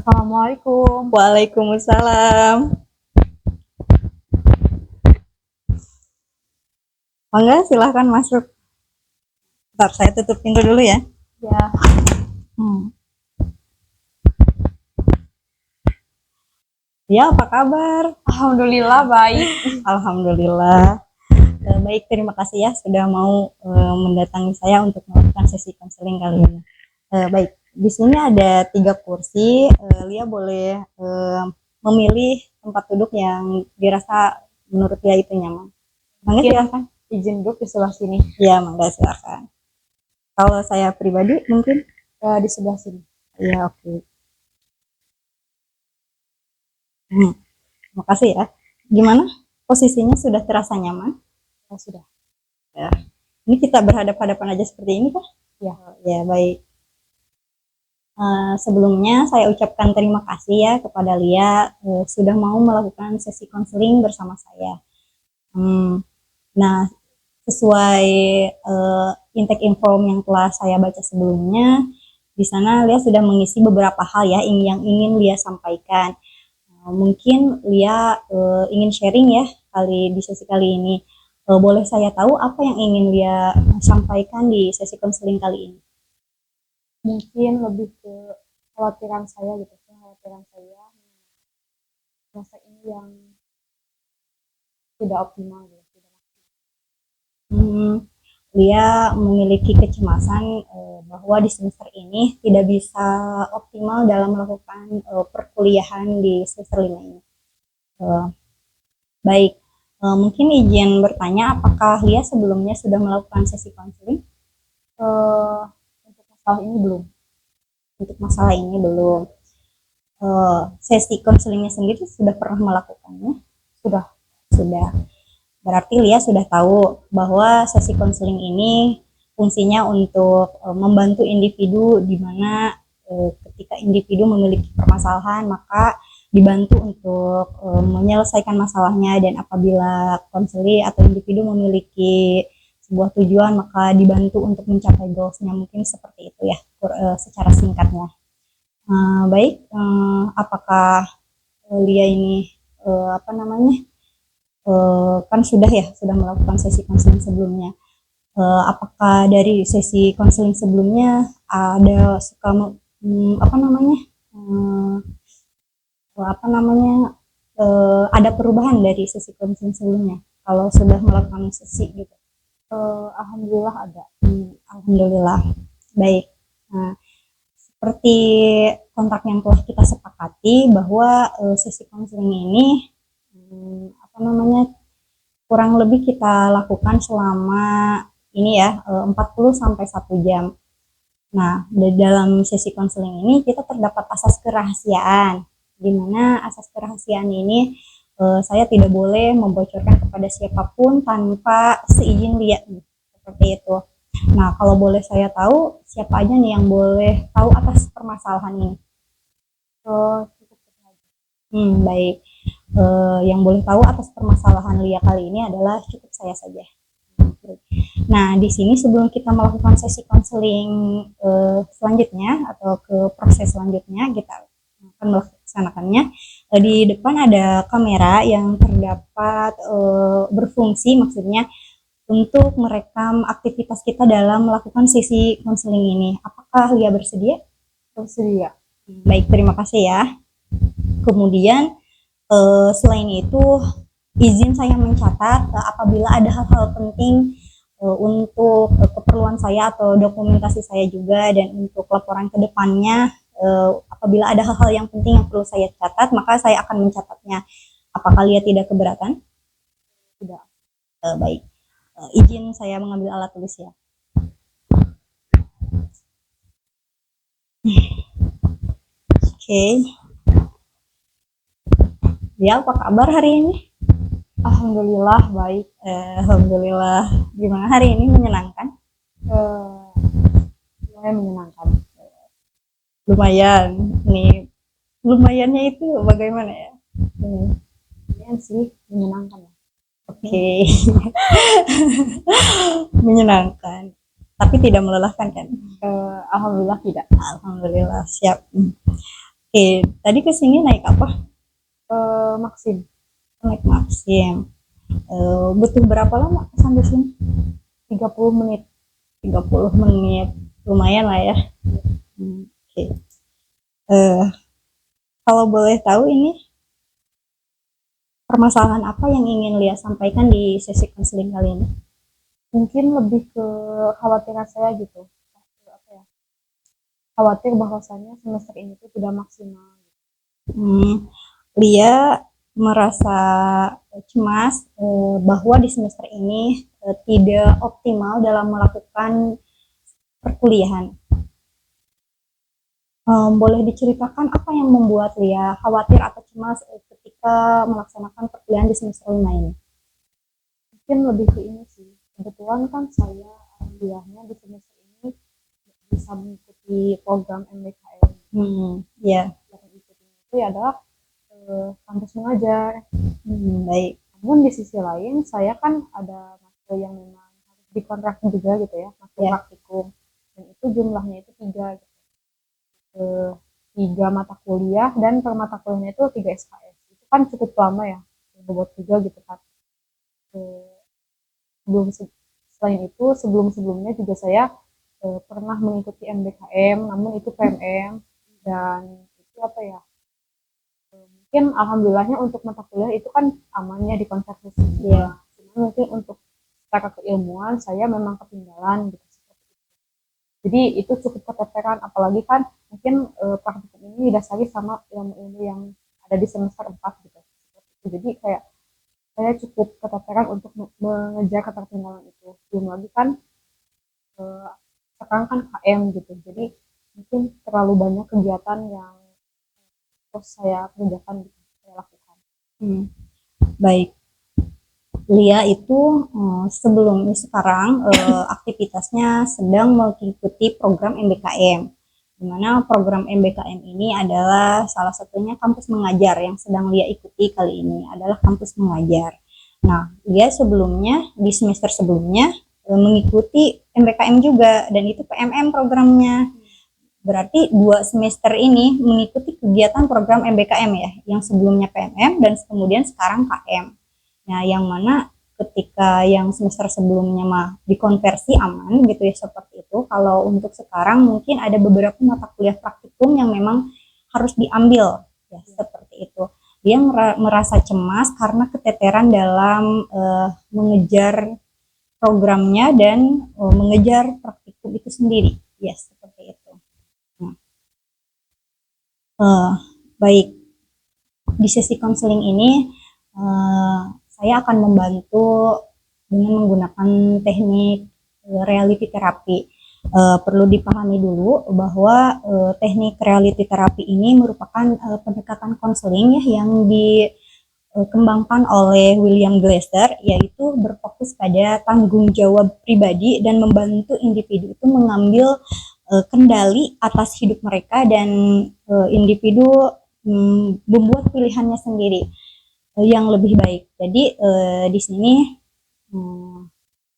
Assalamualaikum. Waalaikumsalam. Mangga, silahkan masuk. Bentar, saya tutup pintu dulu ya. Ya, Ya, apa kabar? alhamdulillah baik. Alhamdulillah. Baik, terima kasih ya sudah mau mendatangi saya untuk melakukan sesi konseling kali ini. Baik, di sini ada 3 kursi. Lia boleh memilih tempat duduk yang dirasa menurut Lia itu nyaman. Mangga, Mungkin silahkan. izin duduk di sebelah sini. Ya, mangga silahkan. Kalau saya pribadi mungkin Di sebelah sini. ya, oke. Terima kasih ya. Gimana? Posisinya sudah terasa nyaman? Ya, sudah. Ya. Ini kita berhadapan-hadapan aja seperti ini kah? Ya. Ya, baik. Sebelumnya saya ucapkan terima kasih ya kepada Lia sudah mau melakukan sesi konseling bersama saya. Nah, sesuai intake inform yang telah saya baca sebelumnya, di sana Lia sudah mengisi beberapa hal ya yang ingin Lia sampaikan. Mungkin Lia ingin sharing ya di sesi kali ini. Boleh saya tahu apa yang ingin Lia sampaikan di sesi konseling kali ini? Mungkin lebih ke kekhawatiran saya gitu. Kekhawatiran saya masa ini yang tidak optimal gitu. Lia memiliki kecemasan bahwa di semester ini tidak bisa optimal dalam melakukan perkuliahan di semester 5 ini. Baik, mungkin izin bertanya apakah Lia sebelumnya sudah melakukan sesi konseling? Untuk masalah ini belum. Untuk masalah ini belum. Sesi konselingnya sendiri sudah pernah melakukannya? Sudah. Sudah. Berarti Lia sudah tahu bahwa sesi konseling ini fungsinya untuk membantu individu di mana ketika individu memiliki permasalahan maka dibantu untuk menyelesaikan masalahnya, dan apabila konseling atau individu memiliki sebuah tujuan maka dibantu untuk mencapai goalsnya. Mungkin seperti itu ya secara singkatnya. Baik, apakah Lia ini kan sudah melakukan sesi konseling sebelumnya. Apakah dari sesi konseling sebelumnya ada suka ada perubahan dari sesi konseling sebelumnya kalau sudah melakukan sesi gitu? Alhamdulillah ada. Alhamdulillah. Baik. Nah, seperti kontrak yang telah kita sepakati bahwa sesi konseling ini kurang lebih kita lakukan selama ini ya 40 sampai 1 jam. Nah, dalam sesi konseling ini kita terdapat asas kerahasiaan, di mana asas kerahasiaan ini saya tidak boleh membocorkan kepada siapapun tanpa seizin Lia, seperti itu. Nah, kalau boleh saya tahu siapa aja nih yang boleh tahu atas permasalahan ini? Cukup saja. Baik. Yang boleh tahu atas permasalahan Lia kali ini adalah cukup saya saja. Nah, di sini sebelum kita melakukan sesi konseling selanjutnya atau ke proses selanjutnya kita akan melaksanakannya, di depan ada kamera yang terdapat berfungsi maksudnya untuk merekam aktivitas kita dalam melakukan sesi konseling ini. Apakah Lia bersedia? Bersedia. Baik, terima kasih ya. Kemudian selain itu izin saya mencatat apabila ada hal-hal penting untuk keperluan saya atau dokumentasi saya juga, dan untuk laporan ke depannya apabila ada hal-hal yang penting yang perlu saya catat maka saya akan mencatatnya. Apakah Lia tidak keberatan? Tidak. Baik, izin saya mengambil alat tulis ya. Oke. Ya, apa kabar hari ini? Alhamdulillah baik. Alhamdulillah. Gimana hari ini, menyenangkan? Lumayan menyenangkan. Lumayan. Nih, lumayannya itu bagaimana ya? Lumayan sih, menyenangkan. Oke. Menyenangkan. Tapi tidak melelahkan kan? Alhamdulillah tidak. Alhamdulillah, siap. Tadi ke sini naik apa? Maxim Naik Maxim. Butuh berapa lama sampai sini? 30 menit. 30 menit. Lumayan lah ya. Oke. Eh, Kalau boleh tahu ini permasalahan apa yang ingin Lia sampaikan di sesi konseling kali ini? Mungkin lebih ke khawatiran saya gitu. Apa ya? Khawatir bahwasannya semester ini tuh tidak maksimal. Lia merasa cemas bahwa di semester ini tidak optimal dalam melakukan perkuliahan. Boleh diceritakan apa yang membuat Lia khawatir atau cemas ketika melaksanakan perkuliahan di semester 5 ini? Mungkin lebih ke ini sih. Kebetulan kan saya alhamdulillahnya di semester ini bisa mengikuti program MBKM. Ya. Yang diikuti itu adalah kampus mengajar. Baik. Namun di sisi lain saya kan ada matkul yang memang harus dikontrak juga gitu ya, matkul praktikum. Dan itu jumlahnya itu 3 gitu. 3 mata kuliah dan per mata kuliahnya itu 3 SKS. Itu kan cukup lama ya, buat juga gitu kan. Selain itu sebelumnya juga saya pernah mengikuti MBKM, namun itu PMM dan itu apa ya? Mungkin alhamdulillahnya untuk mata kuliah itu kan amannya dikonversi. Ya. Mungkin untuk secara keilmuan saya memang ketinggalan gitu. Jadi itu cukup keteteran, apalagi kan mungkin praktikum ini didasari sama ilmu-ilmu yang ada di semester 4 gitu. Jadi kayak saya cukup keteteran untuk mengejar ketertinggalan itu. Belum lagi kan sekarang kan KM gitu. Jadi mungkin terlalu banyak kegiatan yang terus saya kerjakan gitu, saya lakukan. Baik. Lia itu sebelum sekarang aktivitasnya sedang mengikuti program MBKM, di mana program MBKM ini adalah salah satunya kampus mengajar yang sedang Lia ikuti kali ini adalah kampus mengajar. Nah, Lia sebelumnya di semester sebelumnya mengikuti MBKM juga dan itu PMM programnya. Berarti 2 semester ini mengikuti kegiatan program MBKM ya, yang sebelumnya PMM dan kemudian sekarang KM. Nah, yang mana ketika yang semester sebelumnya mah dikonversi aman gitu ya seperti itu. Kalau untuk sekarang mungkin ada beberapa mata kuliah praktikum yang memang harus diambil ya seperti itu. Dia merasa cemas karena keteteran dalam mengejar programnya dan mengejar praktikum itu sendiri. Ya, seperti itu. Baik, di sesi konseling ini saya akan membantu dengan menggunakan teknik reality terapi. Perlu dipahami dulu bahwa teknik reality terapi ini merupakan pendekatan konseling ya yang dikembangkan oleh William Glasser, yaitu berfokus pada tanggung jawab pribadi dan membantu individu itu mengambil kendali atas hidup mereka dan individu membuat pilihannya sendiri yang lebih baik. Jadi di sini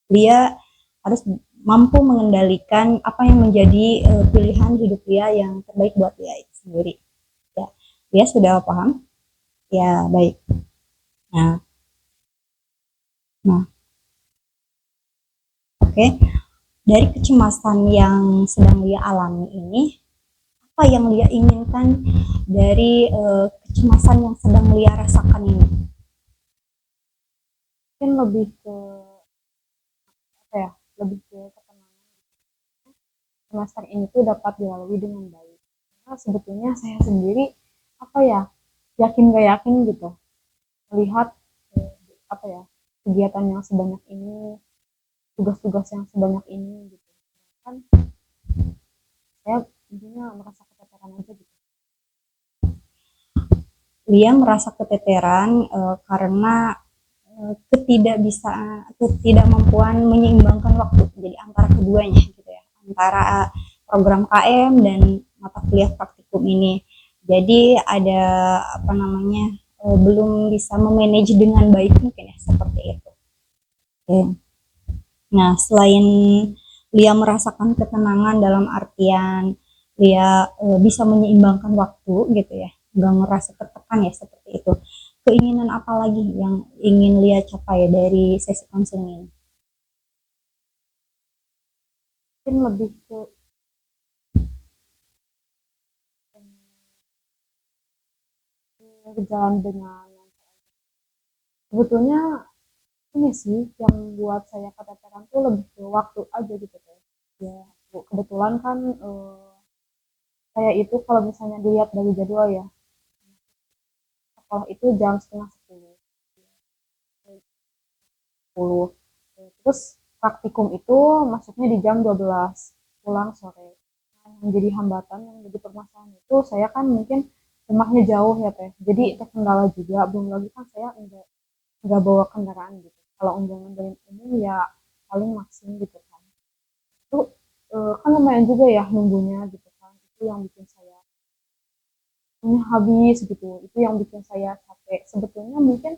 dia harus mampu mengendalikan apa yang menjadi pilihan hidup dia yang terbaik buat dia itu sendiri. Ya, dia sudah paham? Ya, baik. Nah, oke. Dari kecemasan yang sedang dia alami ini, apa yang dia inginkan dari kecemasan yang sedang dia rasakan ini? Mungkin lebih ke apa ya? Lebih ke ketenangan. Semester ini tuh dapat dilalui dengan baik. Karena sebetulnya saya sendiri apa ya? Yakin gak yakin gitu. Melihat apa ya? Kegiatan yang sebanyak ini, tugas-tugas yang sebanyak ini gitu. Kan saya intinya merasa keteteran aja gitu. Dia merasa keteteran karena ketidakmampuan menyeimbangkan waktu jadi antara keduanya gitu ya, antara program KM dan mata kuliah praktikum ini. Jadi ada apa namanya belum bisa memanage dengan baik mungkin ya seperti itu. Oke. Nah, selain Lia merasakan ketenangan dalam artian Lia bisa menyeimbangkan waktu gitu ya, nggak ngerasa tertekan ya seperti itu. Keinginan apa lagi yang ingin Lia capai dari sesi konseling ini? Mungkin lebih ke berjalan dengan sebetulnya ini sih yang buat saya keteteran tuh lebih ke waktu aja gitu teh. Ya, kebetulan kan saya itu kalau misalnya dilihat dari jadwal ya, sekolah itu jam setengah 10. 10. Terus praktikum itu masuknya di jam 12, pulang sore. Nah, yang jadi hambatan, yang jadi permasalahan itu saya kan mungkin rumahnya jauh ya teh. Jadi terkendala juga, belum lagi kan saya enggak bawa kendaraan gitu. Kalau enggak ngandelin umum ya paling maksim gitu kan. Itu kan lumayan juga ya nunggunya gitu kan. Itu yang bikin saya ini habis gitu. Itu yang bikin saya capek. Sebetulnya mungkin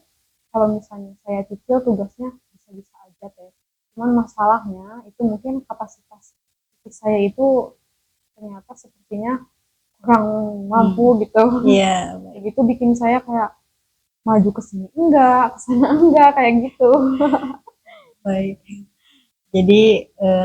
kalau misalnya saya cicil tugasnya bisa-bisa aja teh. Cuman masalahnya itu mungkin kapasitas fisik saya itu ternyata sepertinya kurang mampu gitu. Iya, Kayak gitu bikin saya kayak maju ke sini enggak, ke sana enggak kayak gitu. baik. Jadi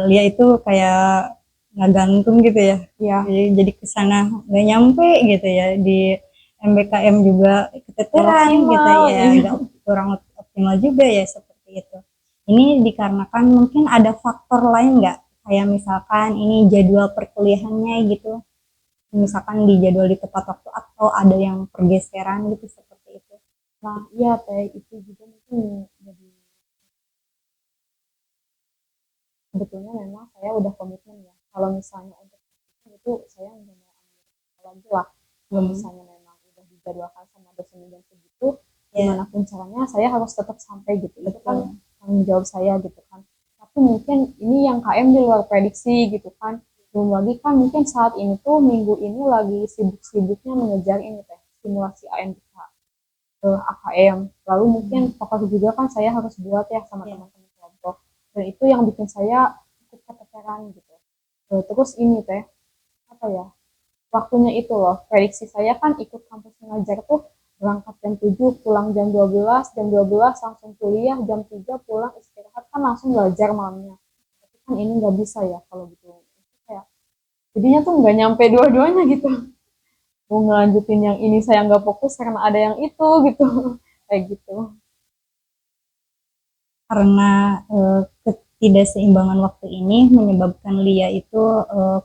Lia itu kayak nggak gantung gitu ya. Ya, Jadi ke sana nggak nyampe gitu ya, di MBKM juga gak keteteran gitu optimal. ya, nggak kurang optimal juga ya seperti itu. Ini dikarenakan mungkin ada faktor lain nggak, kayak misalkan ini jadwal perkuliahannya gitu, misalkan di jadwal di tepat waktu atau ada yang pergeseran gitu seperti itu. Nah, iya teh itu juga mungkin jadi sebetulnya memang saya udah komitmen ya. Kalau misalnya untuk itu saya nggak mau ambil lagi lah. Kalau misalnya memang udah dijadwalkan sama dosen jam segitu, gimana pun caranya saya harus tetap sampai gitu. Itu kan tanggung jawab saya gitu kan. Tapi mungkin ini yang KM di luar prediksi gitu kan. Belum lagi kan mungkin saat ini tuh minggu ini lagi sibuk-sibuknya mengejar ini teh simulasi ANBK ke AKM. Lalu mungkin pokok juga kan saya harus buat ya sama teman-teman kelompok. Dan itu yang bikin saya cukup keteteran gitu. Terus ini teh apa ya, waktunya itu loh, prediksi saya kan ikut kampus mengajar tuh berangkat jam 7 pulang jam 12, jam 12 langsung kuliah, jam 3 pulang istirahat kan langsung belajar malamnya. Tapi kan ini nggak bisa ya kalau gitu. Kayak jadinya tuh nggak nyampe dua-duanya gitu. Mau ngelanjutin yang ini saya nggak fokus karena ada yang itu gitu. Kayak gitu. Karena ketidakseimbangan waktu ini menyebabkan Lia itu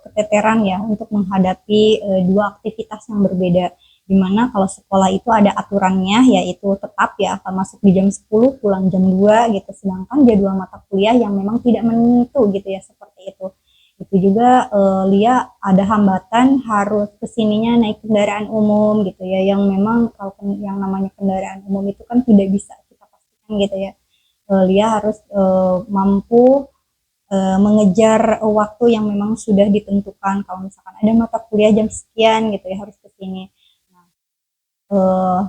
keteteran ya untuk menghadapi dua aktivitas yang berbeda, dimana kalau sekolah itu ada aturannya yaitu tetap ya akan masuk di jam 10 pulang jam 2 gitu, sedangkan jadwal mata kuliah yang memang tidak menentu gitu ya seperti itu juga Lia ada hambatan harus kesininya naik kendaraan umum gitu ya, yang memang kalau yang namanya kendaraan umum itu kan tidak bisa kita pastikan gitu ya. Lia harus mampu mengejar waktu yang memang sudah ditentukan. Kalau misalkan ada mata kuliah jam sekian gitu ya harus ke sini. Nah, uh,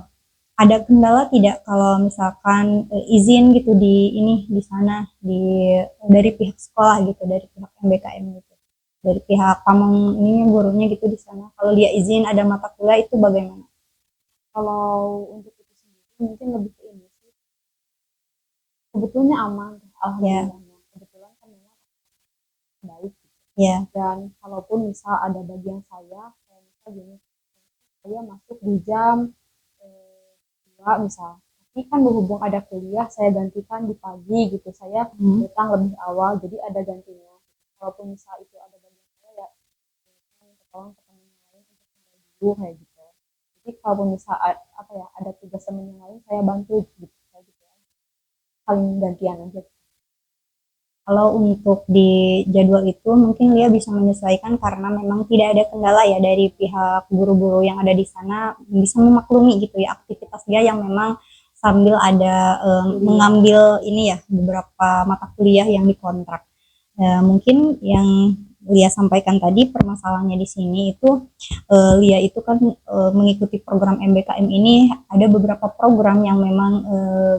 ada kendala tidak kalau misalkan izin gitu di ini di sana di dari pihak sekolah gitu, dari pihak MBKM gitu, dari pihak pamong ini gurunya gitu di sana. Kalau dia izin ada mata kuliah itu bagaimana? Kalau untuk itu sendiri mungkin lebih ke ini sih. Sebetulnya aman, alhamdulillahnya. Kebetulan kan memang baik. Ya. Dan kalaupun misal ada bagian saya, kayak misal gini, saya masuk di jam 2 misal. Tapi kan berhubung ada kuliah, saya gantikan di pagi gitu. Saya datang lebih awal, jadi ada gantinya. Kalaupun misal itu ada bagian saya, ya minta tolong ke teman yang lain untuk kembali dulu kayak gitu. Jadi kalaupun misal apa ya ada tugas teman yang lain, saya bantu gitu. Kayak gitu. Saling gantian aja. Kalau untuk di jadwal itu mungkin Lia bisa menyesuaikan karena memang tidak ada kendala ya dari pihak guru-guru yang ada di sana, bisa memaklumi gitu ya aktivitas dia yang memang sambil ada mengambil ini ya beberapa mata kuliah yang dikontrak. Mungkin yang Lia sampaikan tadi permasalahannya di sini itu Lia itu kan mengikuti program MBKM ini ada beberapa program yang memang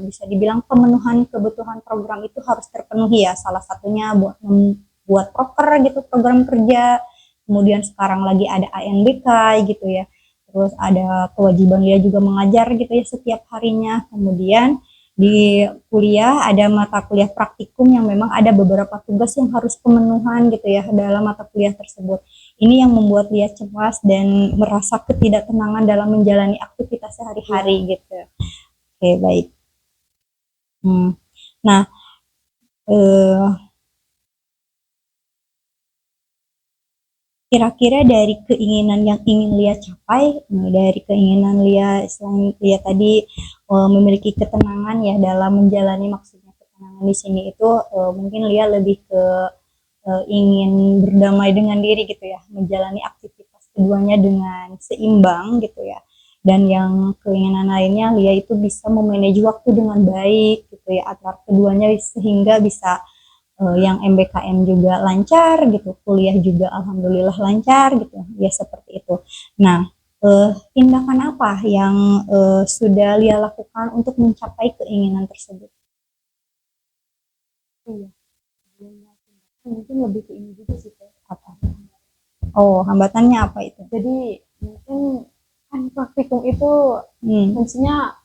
bisa dibilang pemenuhan kebutuhan program itu harus terpenuhi ya, salah satunya buat membuat proker gitu program kerja, kemudian sekarang lagi ada ANBK gitu ya. Terus ada kewajiban Lia juga mengajar gitu ya setiap harinya. Kemudian di kuliah ada mata kuliah praktikum yang memang ada beberapa tugas yang harus pemenuhan gitu ya dalam mata kuliah tersebut. Ini yang membuat Lia cemas dan merasa ketidaktenangan dalam menjalani aktivitas sehari-hari gitu. Oke, baik. Nah, kira-kira dari keinginan yang ingin Lia capai, dari keinginan Lia selain Lia tadi memiliki ketenangan ya dalam menjalani, maksudnya ketenangan di sini itu mungkin Lia lebih ke ingin berdamai dengan diri gitu ya, menjalani aktivitas keduanya dengan seimbang gitu ya. Dan yang keinginan lainnya Lia itu bisa memanage waktu dengan baik gitu ya antara keduanya sehingga bisa yang MBKM juga lancar gitu, kuliah juga alhamdulillah lancar gitu, ya seperti itu. Nah, tindakan apa yang sudah Lia lakukan untuk mencapai keinginan tersebut? Iya, mungkin lebih ke ini juga sih Teh. Apa? Oh, hambatannya apa itu? Jadi mungkin kan praktikum itu fungsinya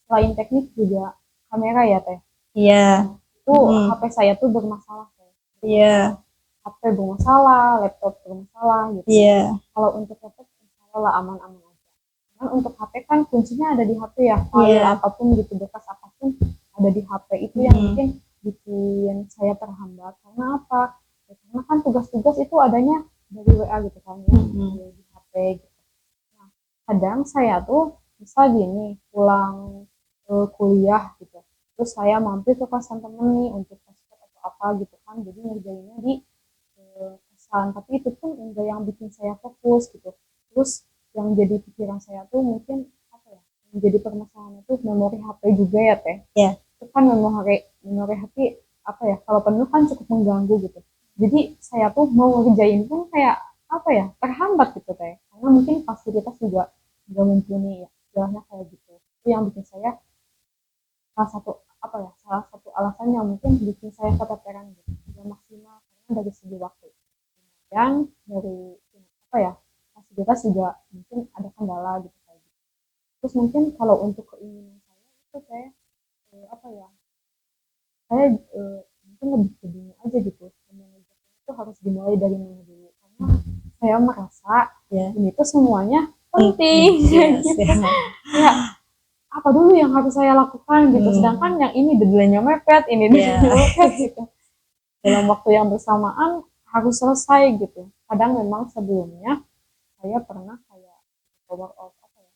selain teknik juga kamera ya Teh. Iya. Itu HP saya tuh bermasalah Teh. Iya. HP bermasalah, laptop bermasalah gitu. Iya. Kalau untuk laptop insya Allah aman-aman aja. Kan untuk HP kan kuncinya ada di HP ya, file apapun gitu, bekas apapun ada di HP. Itu yang mungkin bikin saya terhambat. Karena apa? Ya, karena kan tugas-tugas itu adanya dari WA gitu kan ya, di HP gitu. Nah, kadang saya tuh misal gini, pulang kuliah gitu, terus saya mampir ke kosan temen nih untuk paspor atau apa gitu kan, jadi ngerjainnya di kosan, tapi itu pun enggak yang bikin saya fokus gitu. Terus yang jadi pikiran saya tuh mungkin apa ya, yang jadi permasalahan itu memori HP juga ya Teh. Yeah. Itu kan memori HP apa ya, kalau penuh kan cukup mengganggu gitu. Jadi saya tuh mau ngerjain pun kayak apa ya, terhambat gitu Teh, karena mungkin fasilitas juga nggak mumpuni ya, istilahnya kayak gitu. Itu yang bikin saya salah satu alasan yang mungkin bikin saya keteteran gitu, tidak maksimal karena dari segi waktu dan dari apa ya, fasilitas juga mungkin ada kendala gitu kayak gitu. Terus mungkin kalau untuk keinginan saya itu saya apa ya, saya mungkin lebih ke dunia aja gitu, itu harus dimulai dari mana dulu, karena saya merasa ini tuh semuanya penting gitu. Ya apa dulu yang harus saya lakukan gitu, sedangkan yang ini deadline-nya mepet, ini deadline-nya mepet gitu, dalam waktu yang bersamaan harus selesai gitu. Kadang memang sebelumnya saya pernah kayak power off apa ya,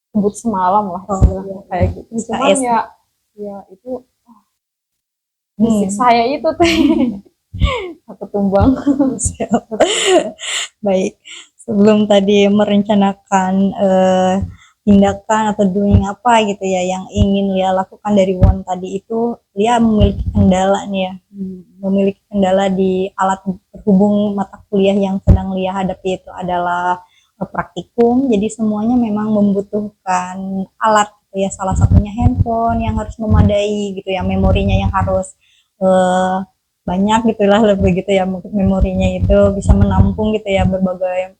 sebut semalam lah istilahnya kayak gitu. Cuman ya itu fisik saya itu Teh satu tumbang. Baik, sebelum tadi merencanakan tindakan atau doing apa gitu ya yang ingin Lia lakukan dari Won tadi, itu Lia memiliki kendala nih ya, memiliki kendala di alat berhubung mata kuliah yang sedang Lia hadapi itu adalah praktikum. Jadi semuanya memang membutuhkan alat gitu ya, salah satunya handphone yang harus memadai gitu ya, memorinya yang harus banyak gitulah, lebih gitu ya, memorinya itu bisa menampung gitu ya berbagai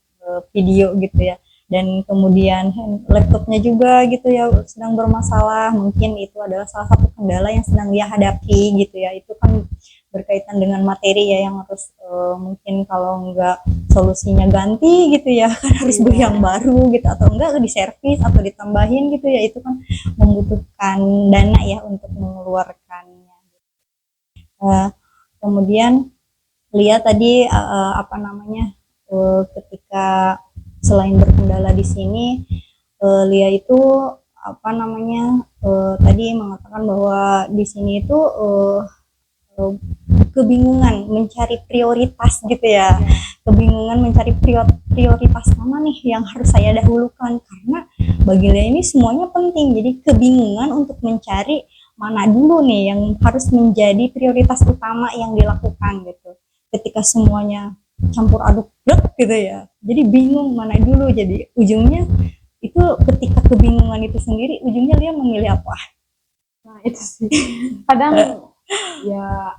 video gitu ya. Dan kemudian laptopnya juga gitu ya sedang bermasalah, mungkin itu adalah salah satu kendala yang sedang dia hadapi gitu ya. Itu kan berkaitan dengan materi ya yang harus mungkin kalau enggak solusinya ganti gitu ya kan harus beli yang baru gitu, atau enggak diservis atau ditambahin gitu ya, itu kan membutuhkan dana ya untuk mengeluarkannya. Kemudian lihat tadi apa namanya, ketika selain berkendala di sini, Lia itu apa namanya tadi mengatakan bahwa di sini itu kebingungan mencari prioritas gitu ya, kebingungan mencari prioritas mana nih yang harus saya dahulukan, karena bagi Lia ini semuanya penting, jadi kebingungan untuk mencari mana dulu nih yang harus menjadi prioritas utama yang dilakukan gitu. Ketika semuanya campur aduk gitu ya, jadi bingung mana dulu, jadi ujungnya itu ketika kebingungan itu sendiri ujungnya dia memilih apa. Nah itu sih kadang ya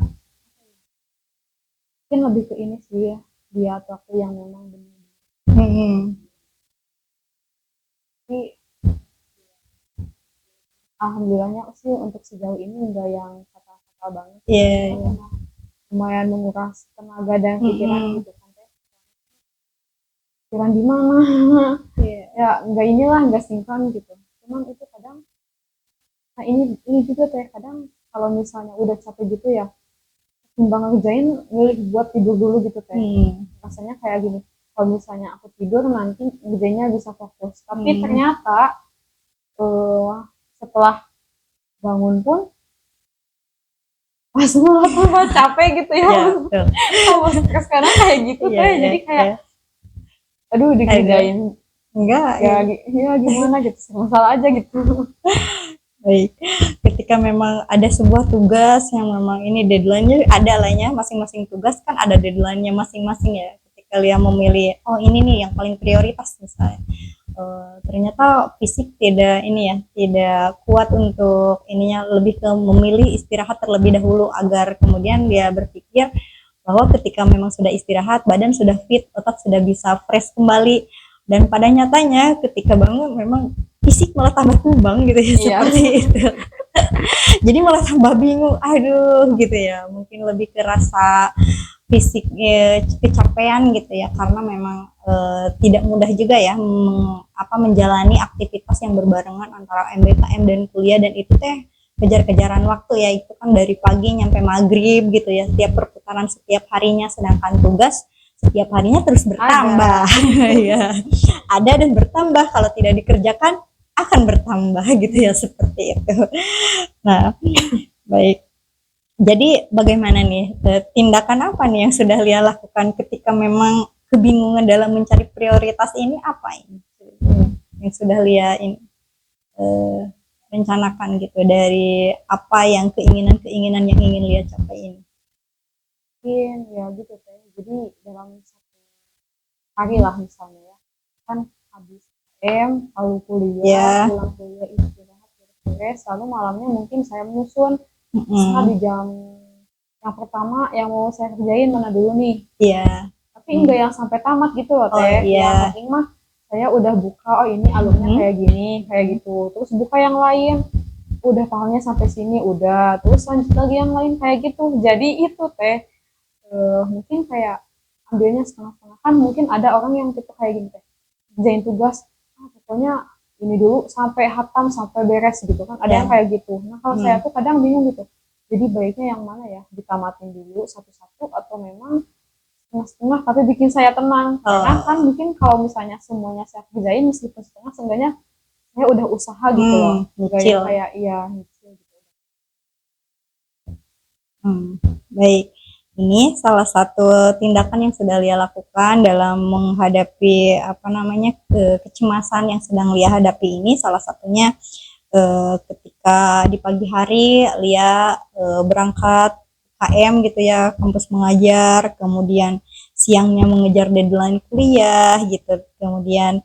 mungkin lebih ke ini sih ya, dia atau aku yang memang benar. Tapi alhamdulillahnya sih untuk sejauh ini enggak yang fatal-fatal banget. Iya, iya. Lumayan menguras tenaga dan pikiran gitu kan. Pikiran di mana? Iya. Ya enggak inilah, enggak sinkron gitu. Cuman itu kadang, nah ini juga teh kadang kalau misalnya udah capek gitu ya, timbang ngerjain milih buat tidur dulu gitu teh. Rasanya kayak gini, kalau misalnya aku tidur nanti ngerjainnya bisa fokus. Tapi ternyata setelah bangun pun pas malah capek gitu ya. Ya, betul. Kalau stres kadang kayak gitu Iya, teh. iya, Jadi kayak iya. aduh dikerjain Enggak, ya, iya. ya gimana gitu, masalah aja gitu. Baik, ketika memang ada sebuah tugas yang memang ini deadline-nya ada lah ya, masing-masing tugas kan ada deadline-nya masing-masing ya. Ketika kalian memilih, oh ini nih yang paling prioritas misalnya, ternyata fisik tidak ini ya, tidak kuat untuk ininya, lebih ke memilih istirahat terlebih dahulu agar kemudian dia berpikir bahwa ketika memang sudah istirahat, badan sudah fit, otak sudah bisa fresh kembali. Dan pada nyatanya ketika bangun memang fisik malah tambah tumbang gitu ya, Iya. seperti itu. Jadi malah tambah bingung, aduh gitu ya, mungkin lebih ke rasa fisik kecapean gitu ya, karena memang tidak mudah juga ya menjalani aktivitas yang berbarengan antara MBKM dan kuliah, dan itu teh kejar-kejaran waktu ya, itu kan dari pagi nyampe maghrib gitu ya, setiap perputaran setiap harinya, sedangkan tugas setiap harinya terus bertambah. Ya, ada dan bertambah, kalau tidak dikerjakan akan bertambah gitu ya, seperti itu. Nah, baik. Jadi bagaimana nih, tindakan apa nih yang sudah Lia lakukan ketika memang kebingungan dalam mencari prioritas ini, apa ini yang sudah Lia ini rencanakan gitu, dari apa yang keinginan-keinginan yang ingin Lia capai ini? Mungkin ya gitu teh. Jadi dalam satu hari lah misalnya ya, kan habis lalu kuliah, Ya. pulang kuliah istirahat beres, lalu malamnya mungkin saya menyusun bisa di Mm-mm. jam yang pertama yang mau saya kerjain mana dulu nih. Iya. Tapi enggak yang sampai tamat gitu loh Oh teh. Yang iya. penting mah saya udah buka, oh ini alurnya kayak gini, kayak gitu. Terus buka yang lain, udah pahamnya sampai sini, udah. Terus lanjut lagi yang lain kayak gitu. Jadi itu teh mungkin kayak ambilnya setengah-setengah, kan mungkin ada orang yang tipe kayak gini teh, kerjain tugas pokoknya ini dulu sampai hatam sampai beres gitu kan, ada yang Ya. kayak gitu. Nah kalau saya tuh kadang bingung gitu, jadi baiknya yang mana ya, ditamatin dulu satu-satu atau memang setengah-setengah tapi bikin saya tenang, karena kan mungkin kalau misalnya semuanya saya kerjain meskipun setengah, seenggaknya saya udah usaha gitu loh, enggak yang Nyicil. kayak iya nyicil gitu. Baik. Ini salah satu tindakan yang sudah Lia lakukan dalam menghadapi apa namanya kecemasan yang sedang Lia hadapi ini. Salah satunya ketika di pagi hari Lia berangkat KM gitu ya, kampus mengajar, kemudian siangnya mengejar deadline kuliah gitu, kemudian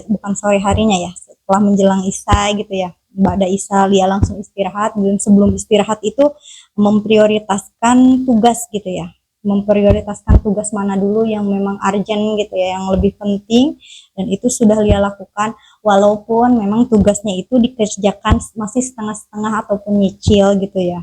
bukan sore harinya ya, setelah menjelang Isya gitu ya, Ba'da Isya Lia langsung istirahat, dan sebelum istirahat itu memprioritaskan tugas gitu ya, memprioritaskan tugas mana dulu yang memang urgent gitu ya, yang lebih penting, dan itu sudah Lia lakukan, walaupun memang tugasnya itu dikerjakan masih setengah-setengah ataupun nyicil gitu ya.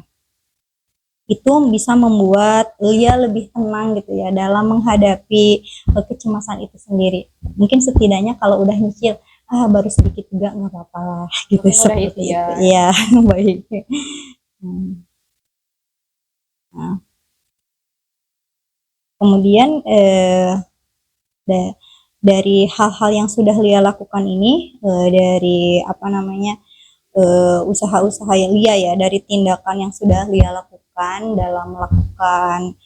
Itu bisa membuat Lia lebih tenang gitu ya dalam menghadapi kecemasan itu sendiri. Mungkin setidaknya kalau udah nyicil, baru sedikit juga nggak apa-apa lah gitu, seperti itu. Iya. Baik. Nah, kemudian dari hal-hal yang sudah Lia lakukan ini, dari apa namanya usaha-usaha yang Lia ya, dari tindakan yang sudah Lia lakukan dalam melakukan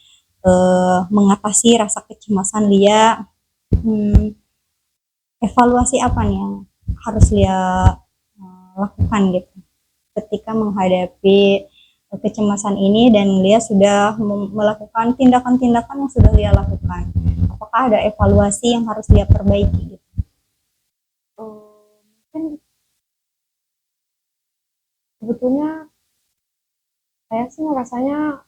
mengatasi rasa kecemasan Lia, evaluasi apa nih yang harus Lia lakukan gitu ketika menghadapi kecemasan ini, dan Lia sudah melakukan tindakan-tindakan yang sudah Lia lakukan. Apakah ada evaluasi yang harus Lia perbaiki gitu? Mungkin sebetulnya saya sih rasanya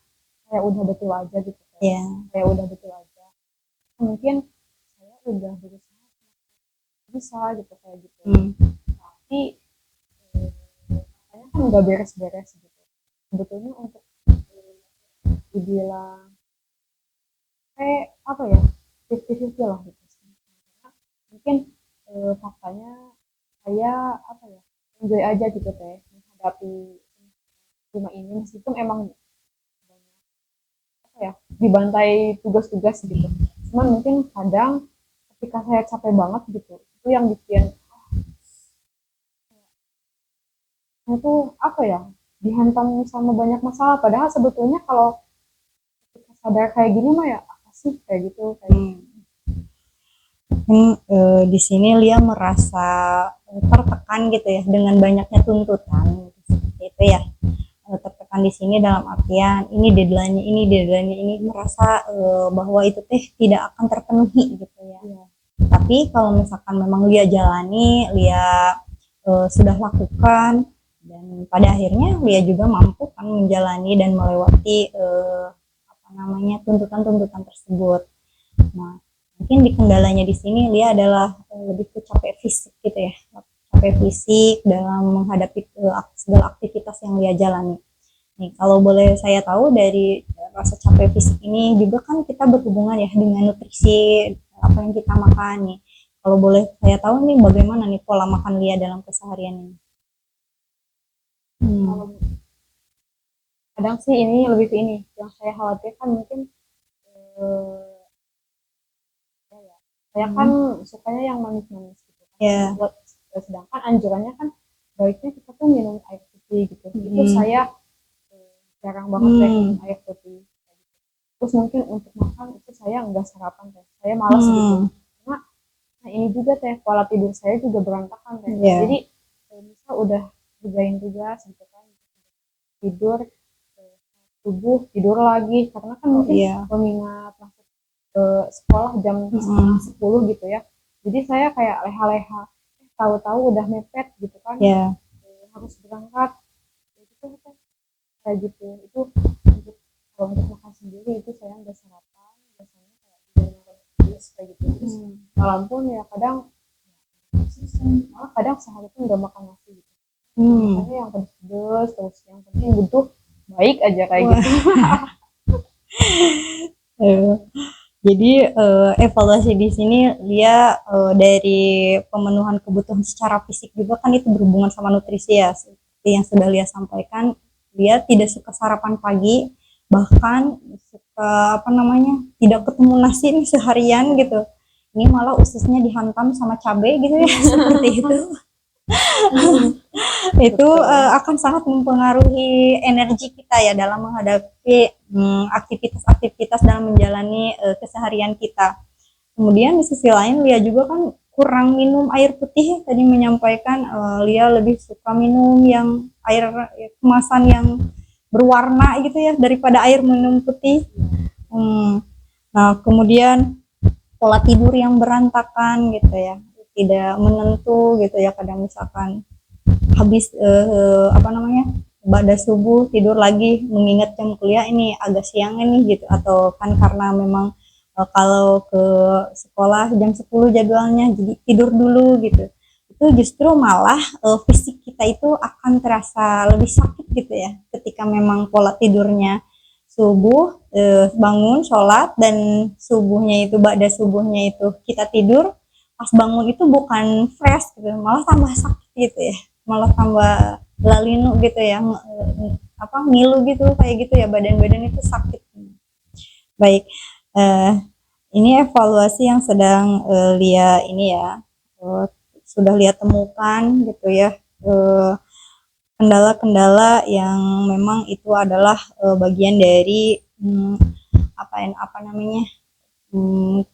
kayak udah betul aja gitu. Ya. Saya udah betul aja. Mungkin saya udah berusaha bisa gitu kayak gitu. Tapi kayaknya kan nggak beres-beres gitu. Sebetulnya untuk dibilang kayak apa ya, 50-50 lah gitu. Mungkin faktanya saya apa ya, enjoy aja gitu teh menghadapi rumah ini meskipun emang apa ya, dibantai tugas-tugas gitu. Cuman mungkin kadang ketika saya capek banget gitu, itu yang bikin itu apa ya, dihantam sama banyak masalah. Padahal sebetulnya kalau kita sadar kayak gini mah ya apa sih kayak gitu kayak gitu. Di sini Lia merasa tertekan gitu ya dengan banyaknya tuntutan seperti itu ya. Tertekan di sini dalam artian ini merasa bahwa itu teh tidak akan terpenuhi gitu ya. Tapi kalau misalkan memang Lia jalani, Lia sudah lakukan, dan pada akhirnya Lia juga mampu kan menjalani dan melewati apa namanya tuntutan-tuntutan tersebut. Nah, mungkin di kendalanya di sini Lia adalah lebih ke capek fisik gitu ya, capek fisik dalam menghadapi segala aktivitas yang Lia jalani. Nih, kalau boleh saya tahu dari rasa capek fisik ini juga kan kita berhubungan ya dengan nutrisi apa yang kita makan nih. Kalau boleh saya tahu nih bagaimana nih pola makan Lia dalam keseharian ini? Kalau kadang sih ini lebih ke ini yang saya khawatirkan mungkin eh, ya, saya kan sukanya yang manis-manis gitu kan. Ya. Buat sedangkan anjurannya kan baiknya kita tuh minum air putih gitu. Itu saya jarang banget teh minum air putih. Terus mungkin untuk makan itu saya nggak sarapan teh. Saya malas gitu. Karena nah ini juga teh pola tidur saya juga berantakan teh. Jadi misal udah kerjain tugas gitu kan, tidur subuh tidur lagi karena kan mungkin mengingat masuk ke sekolah jam 10 gitu ya. Jadi saya kayak leha-leha, tahu-tahu udah mepet gitu kan, harus berangkat gitu kan, kayak gitu. Itu untuk kalau untuk makan sendiri itu saya nggak sarapan, biasanya kayak di luar terus kayak gitu. Terus walaupun ya kadang malah kadang sehari itu nggak makan nasi gitu. Makanya yang pedes terus yang penting butuh baik aja kayak gitu. Jadi evaluasi di sini Lia dari pemenuhan kebutuhan secara fisik juga kan itu berhubungan sama nutrisi ya. Seperti yang sudah Lia sampaikan, Lia tidak suka sarapan pagi, bahkan suka apa namanya tidak ketemu nasi nih seharian gitu. Ini malah ususnya dihantam sama cabai gitu ya seperti itu. Itu akan sangat mempengaruhi energi kita ya dalam menghadapi aktivitas-aktivitas dalam menjalani keseharian kita. Kemudian di sisi lain Lia juga kan kurang minum air putih, tadi menyampaikan Lia lebih suka minum yang air kemasan yang berwarna gitu ya daripada air minum putih. Nah, kemudian pola tidur yang berantakan gitu ya, tidak menentu gitu ya, kadang misalkan habis apa namanya pada subuh tidur lagi mengingat jam kuliah ini agak siang ini gitu, atau kan karena memang kalau ke sekolah jam 10 jadwalnya jadi tidur dulu gitu, itu justru malah fisik kita itu akan terasa lebih sakit gitu ya ketika memang pola tidurnya subuh bangun sholat dan subuhnya itu pada subuhnya itu kita tidur, pas bangun itu bukan fresh gitu, malah tambah sakit gitu ya, malah tambah lalinu gitu ya, apa ngilu gitu kayak gitu ya, badan-badan itu sakit. Baik, ini evaluasi yang sedang Lia ini ya sudah Lia temukan gitu ya, kendala-kendala yang memang itu adalah bagian dari apa namanya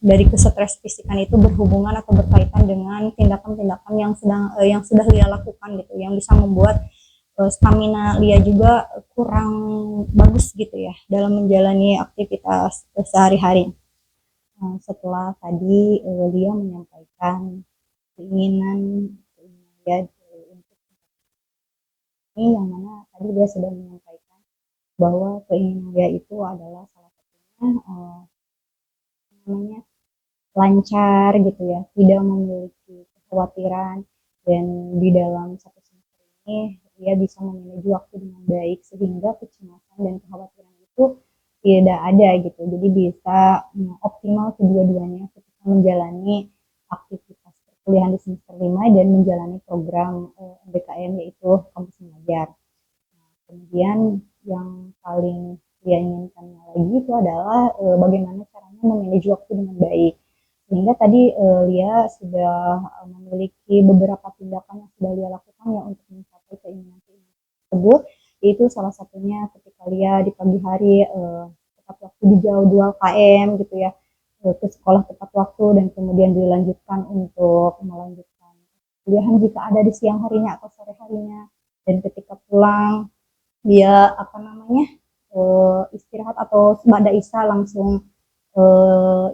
dari kesetres fisikan itu berhubungan atau berkaitan dengan tindakan-tindakan yang sudah Lia lakukan gitu, yang bisa membuat stamina Lia juga kurang bagus gitu ya dalam menjalani aktivitas sehari-hari. Setelah tadi Lia menyampaikan keinginan Lia untuk ini, yang mana tadi dia sudah menyampaikan bahwa keinginan dia itu adalah salah satunya namanya lancar gitu ya, tidak memiliki kekhawatiran, dan di dalam satu semester ini dia bisa memanage waktu dengan baik sehingga kecemasan dan kekhawatiran itu tidak ada gitu. Jadi bisa optimal kedua-duanya ketika menjalani aktivitas perkuliahan di semester 5 dan menjalani program MBKM yaitu kampus mengajar. Kemudian yang paling dia inginkan lagi itu adalah bagaimana caranya memanage waktu dengan baik. Sehingga tadi Lia sudah memiliki beberapa tindakan yang sudah Lia lakukan ya untuk mencapai keinginan tersebut. Itu salah satunya ketika Lia di pagi hari tepat waktu di jadwal KM gitu ya, ke sekolah tepat waktu, dan kemudian dilanjutkan untuk melanjutkan kuliahan jika ada di siang harinya atau sore harinya, dan ketika pulang dia apa namanya istirahat atau pada Isa langsung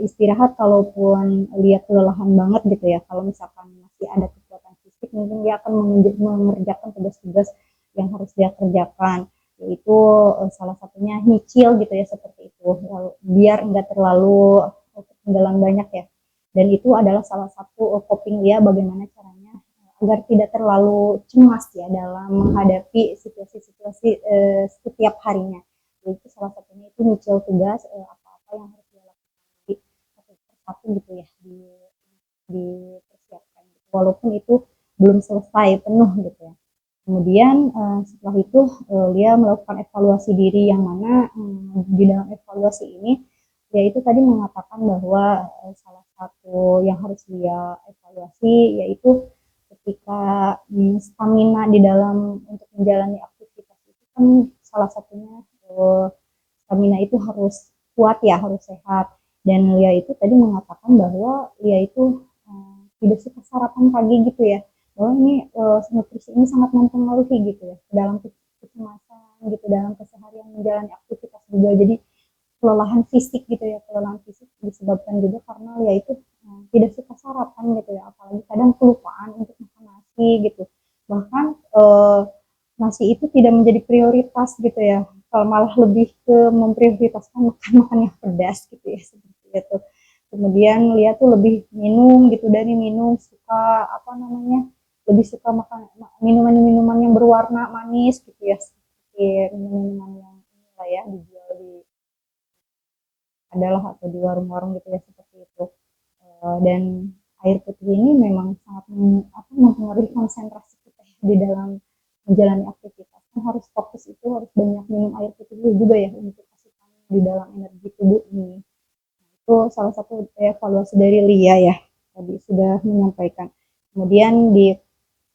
istirahat kalaupun lihat kelelahan banget gitu ya. Kalau misalkan masih ada kekuatan fisik, mungkin dia akan mengerjakan tugas-tugas yang harus dia kerjakan, yaitu salah satunya nyicil gitu ya, seperti itu, biar enggak terlalu ketinggalan banyak ya. Dan itu adalah salah satu coping dia bagaimana caranya agar tidak terlalu cemas ya dalam menghadapi situasi-situasi setiap harinya. Itu salah satunya itu nyicil tugas apa-apa yang harus dilakukan satu persatu gitu ya, dipersiapkan gitu. Walaupun itu belum selesai penuh gitu ya. Kemudian setelah itu dia melakukan evaluasi diri, yang mana di dalam evaluasi ini dia itu tadi mengatakan bahwa salah satu yang harus dia evaluasi yaitu ketika stamina di dalam untuk menjalani aktivitas itu kan salah satunya stamina itu harus kuat ya, harus sehat. Dan Lia itu tadi mengatakan bahwa Lia itu tidak suka sarapan pagi gitu ya, bahwa ini nutrisi ini sangat mempengaruhi gitu ya dalam kecemasan gitu, dalam keseharian menjalani aktivitas juga. Jadi kelelahan fisik gitu ya, kelelahan fisik disebabkan juga karena Lia itu tidak suka sarapan gitu ya, apalagi kadang kelupaan untuk makan nasi gitu, bahkan nasi itu tidak menjadi prioritas gitu ya, kalau malah lebih ke memprioritaskan makan-makan yang pedas gitu ya, seperti itu. Kemudian Lia tuh lebih minum gitu, dari minum suka apa namanya, lebih suka makan minuman-minuman yang berwarna manis gitu ya, seperti minuman yang inilah ya dijual di adalah atau di warung-warung gitu ya, seperti itu. Dan air putih ini memang sangat mempengaruhi konsentrasi kita ya, di dalam menjalani aktivitas. Kan harus fokus, itu harus banyak minum air putih juga ya untuk asupan di dalam energi tubuh ini. Itu salah satu evaluasi dari Lia ya, tadi sudah menyampaikan. Kemudian di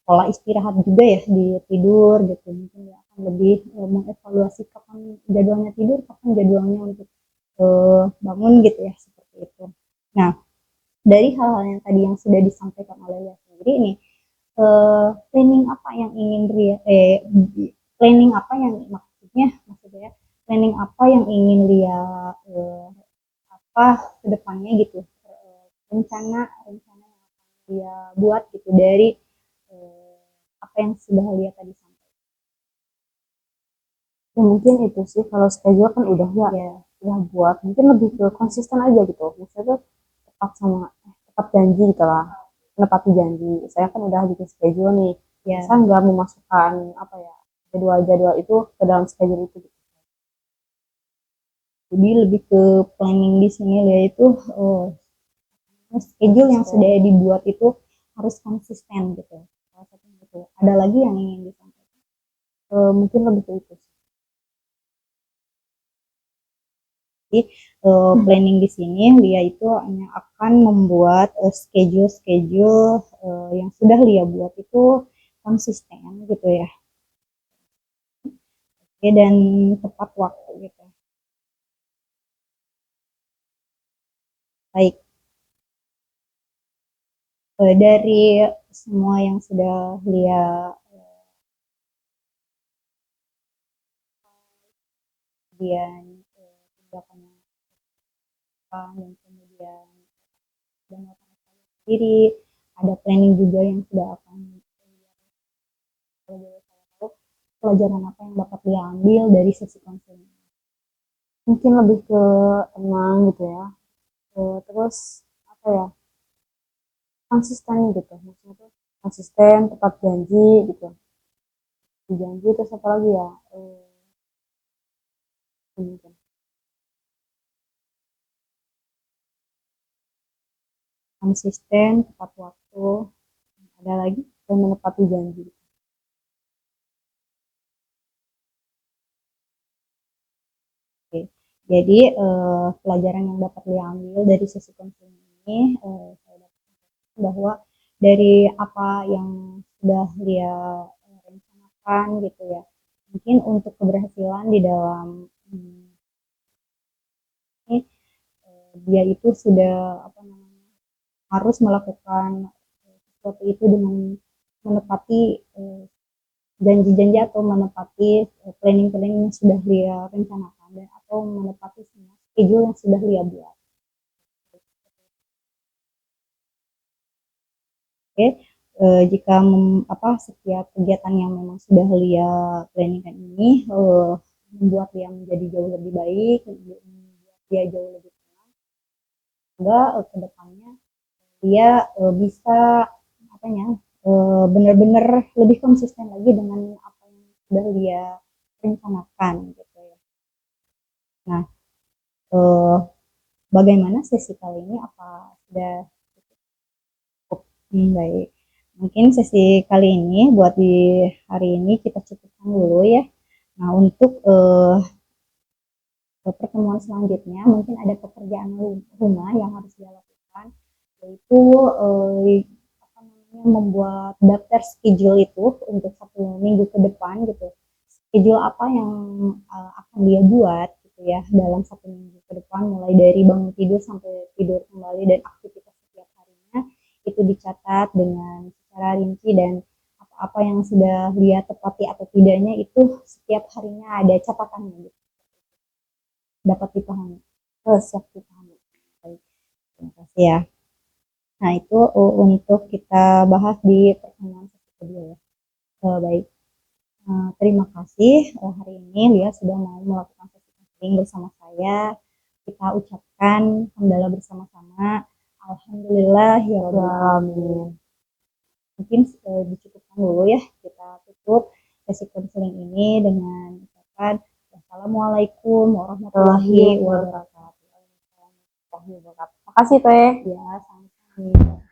pola istirahat juga ya, di tidur gitu, mungkin ya akan lebih mengevaluasi kapan jadwalnya tidur, kapan jadwalnya untuk bangun gitu ya, seperti itu. Nah, dari hal-hal yang tadi yang sudah disampaikan oleh Lia sendiri nih, planning apa yang ingin Lia planning apa yang maksudnya planning apa yang ingin Lia apa kedepannya gitu, rencana yang akan dia buat gitu dari apa yang sudah Lia tadi sampaikan. Ya mungkin itu sih, kalau schedule kan udah ya, udah buat, mungkin lebih ke konsisten aja gitu, misalnya tepat janji gitu lah, menepati janji. Saya kan udah bikin schedule nih, saya nggak memasukkan apa ya, jadwal-jadwal itu ke dalam schedule itu gitu. Jadi lebih ke planning di sini yaitu schedule yang sudah dibuat itu harus konsisten gitu. Salah satunya itu. Ada lagi yang ingin disampaikan? Mungkin lebih ke itu. Jadi planning di sini Lia itu hanya akan membuat schedule yang sudah Lia buat itu konsisten gitu ya. Oke, dan tepat waktu gitu. Baik. Dari semua yang sudah Lia kemudian tindakannya dan kemudian dan sendiri, ada planning juga yang sudah akan pelajaran apa yang dapat dia ambil dari sesi konseling. mungkin lebih ke tenang gitu ya. Terus apa ya, konsisten gitu, maksudnya tuh konsisten, tepat janji gitu, dijanji. Terus apa lagi ya, mungkin konsisten, tepat waktu, ada lagi, dan menepati janji. Oke. Jadi pelajaran yang dapat diambil dari sesi konseling ini, saya dapat bahwa dari apa yang sudah dia rencanakan gitu ya, mungkin untuk keberhasilan di dalam ini, dia itu sudah apa namanya, harus melakukan sesuatu itu dengan menepati janji-janji atau menepati planning-planning yang sudah dia rencanakan, dan atau menepati semua schedule yang sudah dia buat. Oke, jika setiap kegiatan yang memang sudah dia planningkan ini membuat dia menjadi jauh lebih baik, membuat dia jauh lebih tenang, sehingga ke depannya dia bisa apa ya, benar-benar lebih konsisten lagi dengan apa yang sudah dia rencanakan gitu ya. Nah, eh, bagaimana sesi kali ini? Apa sudah cukup? Baik. Mungkin sesi kali ini buat di hari ini kita cukupkan dulu ya. Nah, untuk pertemuan selanjutnya mungkin ada pekerjaan rumah yang harus dia lakukan, yaitu apa namanya, membuat daftar schedule itu untuk 1 minggu ke depan gitu. Schedule apa yang akan dia buat gitu ya dalam 1 minggu ke depan, mulai dari bangun tidur sampai tidur kembali dan aktivitas setiap harinya itu dicatat dengan secara rinci, dan apa-apa yang sudah dia tepati atau tidaknya itu setiap harinya ada catatannya gitu, dapat dipahami. Siap dipahami. Baik, terima kasih ya. Nah, itu untuk kita bahas di pertemuan sesi kedua ya. Baik, terima kasih hari ini Lia sudah mau melakukan sesi coaching bersama saya. Kita ucapkan hamdalah bersama-sama. Alhamdulillah ya Rabbil alamin. Mungkin dicukupkan dulu ya, kita tutup sesi konseling ini dengan ucapan Assalamualaikum warahmatullahi wabarakatuh. Terima kasih Teh. Ya, sama-sama.